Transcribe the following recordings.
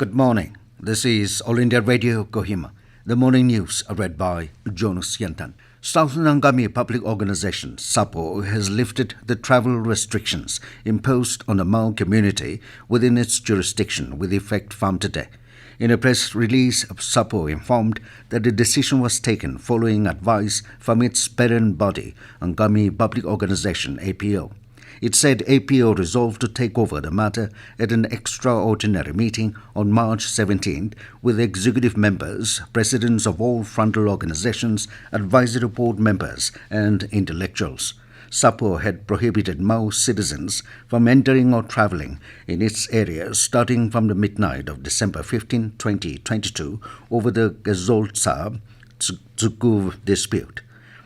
Good morning. This is All India Radio, Kohima. The morning news are read by Jonas Yantan. Southern Angami Public Organisation, SAPO, has lifted the travel restrictions imposed on the Mau community within its jurisdiction with effect from today. In a press release, SAPO informed that the decision was taken following advice from its parent body, Angami Public Organisation, APO. It said APO resolved to take over the matter at an extraordinary meeting on March 17th with executive members, presidents of all frontal organizations, advisory board members and intellectuals. SAPO had prohibited Mau citizens from entering or travelling in its area starting from the midnight of December 15, 2022 over the Gazoltsa-Tsukuv dispute.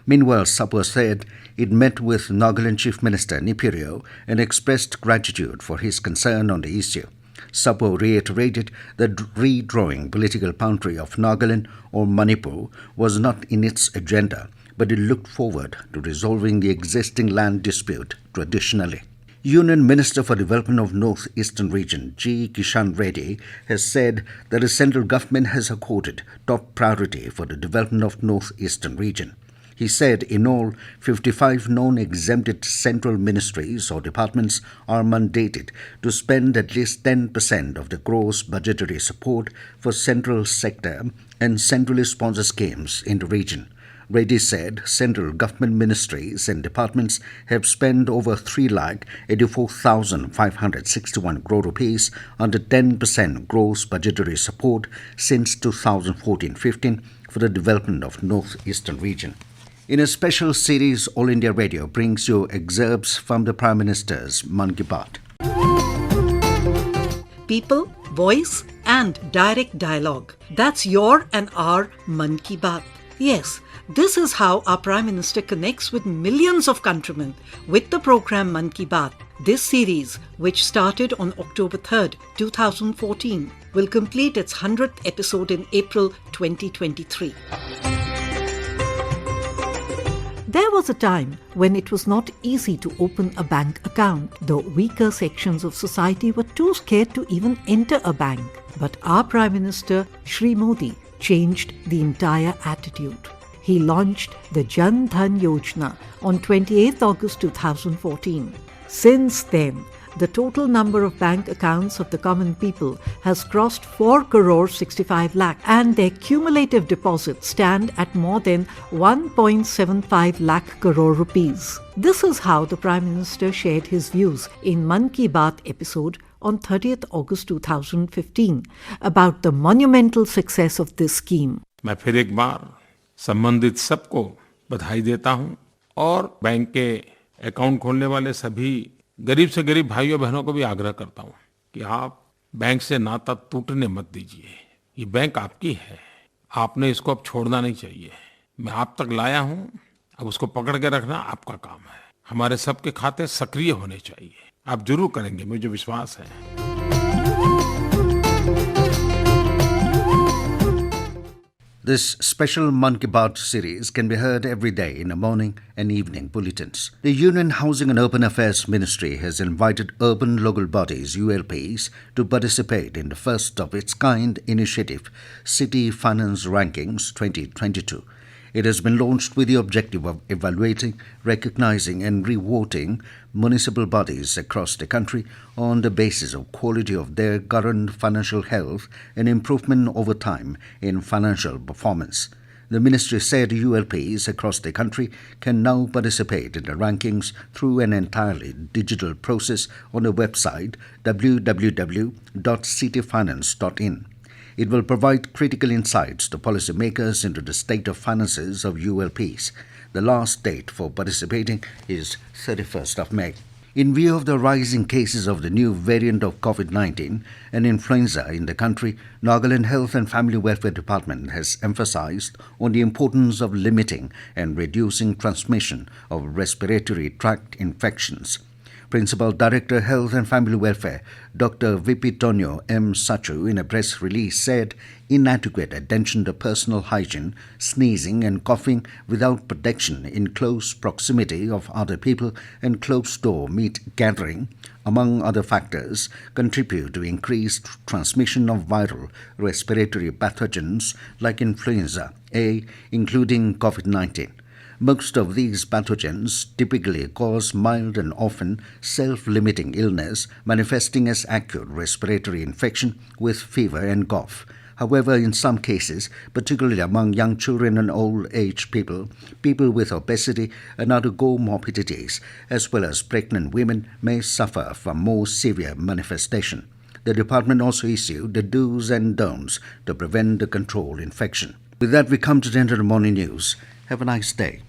Meanwhile, SAPO said it met with Nagaland Chief Minister Nipirio and expressed gratitude for his concern on the issue. SAPO reiterated that redrawing political boundary of Nagaland or Manipur was not in its agenda, but it looked forward to resolving the existing land dispute traditionally. Union Minister for Development of North Eastern Region, G. Kishan Reddy, has said that the central government has accorded top priority for the development of North Eastern Region. He said in all, 55 non-exempted central ministries or departments are mandated to spend at least 10% of the gross budgetary support for central sector and centrally sponsored schemes in the region. Reddy said central government ministries and departments have spent over 3,84,561 crore rupees under 10% gross budgetary support since 2014-15 for the development of North Eastern Region. In a special series, All India Radio brings you excerpts from the Prime Minister's Man Ki Baat. People, voice and direct dialogue. That's your and our Man Ki Baat. Yes, this is how our Prime Minister connects with millions of countrymen with the program Man Ki Baat. This series, which started on October 3rd, 2014, will complete its 100th episode in April 2023. There was a time when it was not easy to open a bank account. The weaker sections of society were too scared to even enter a bank. But our Prime Minister, Shri Modi, changed the entire attitude. He launched the Jan Dhan Yojana on 28th August 2014. Since then, the total number of bank accounts of the common people has crossed 4 crore 65 lakh and their cumulative deposits stand at more than 1.75 lakh crore rupees. This is how the Prime Minister shared his views in Man Ki Baat episode on 30th August 2015 about the monumental success of this scheme. मैं फिर एक बार संबंधित सबको बधाई देता हूं और bank के अकाउंट खोलने वाले सभी गरीब से गरीब भाइयों बहनों को भी आग्रह करता हूं कि आप बैंक से नाता टूटने मत दीजिए। ये बैंक आपकी है, आपने इसको अब छोड़ना नहीं चाहिए। मैं आप तक लाया हूं, अब उसको पकड़ के रखना आपका काम है। हमारे सबके खाते सक्रिय होने चाहिए। आप जरूर करेंगे, मुझे विश्वास है। This special Man Ki Baat series can be heard every day in the morning and evening bulletins. The Union Housing and Urban Affairs Ministry has invited urban local bodies, ULBs, to participate in the first of its kind initiative, City Finance Rankings 2022. It has been launched with the objective of evaluating, recognizing and rewarding municipal bodies across the country on the basis of quality of their current financial health and improvement over time in financial performance. The ministry said ULPs across the country can now participate in the rankings through an entirely digital process on the website www.cityfinance.in. It will provide critical insights to policymakers into the state of finances of ULPs. The last date for participating is 31st of May. In view of the rising cases of the new variant of COVID-19 and influenza in the country, Nagaland Health and Family Welfare Department has emphasized on the importance of limiting and reducing transmission of respiratory tract infections. Principal Director Health and Family Welfare, Dr. V.P. Tonyo M. Sachu, in a press release said inadequate attention to personal hygiene, sneezing and coughing without protection in close proximity of other people and closed-door meet gathering, among other factors, contribute to increased transmission of viral respiratory pathogens like influenza A, including COVID-19. Most of these pathogens typically cause mild and often self-limiting illness, manifesting as acute respiratory infection with fever and cough. However, in some cases, particularly among young children and old-age people, people with obesity and other comorbidities, as well as pregnant women, may suffer from more severe manifestation. The department also issued the do's and don'ts to prevent the control infection. With that, we come to the end of the morning news. Have a nice day.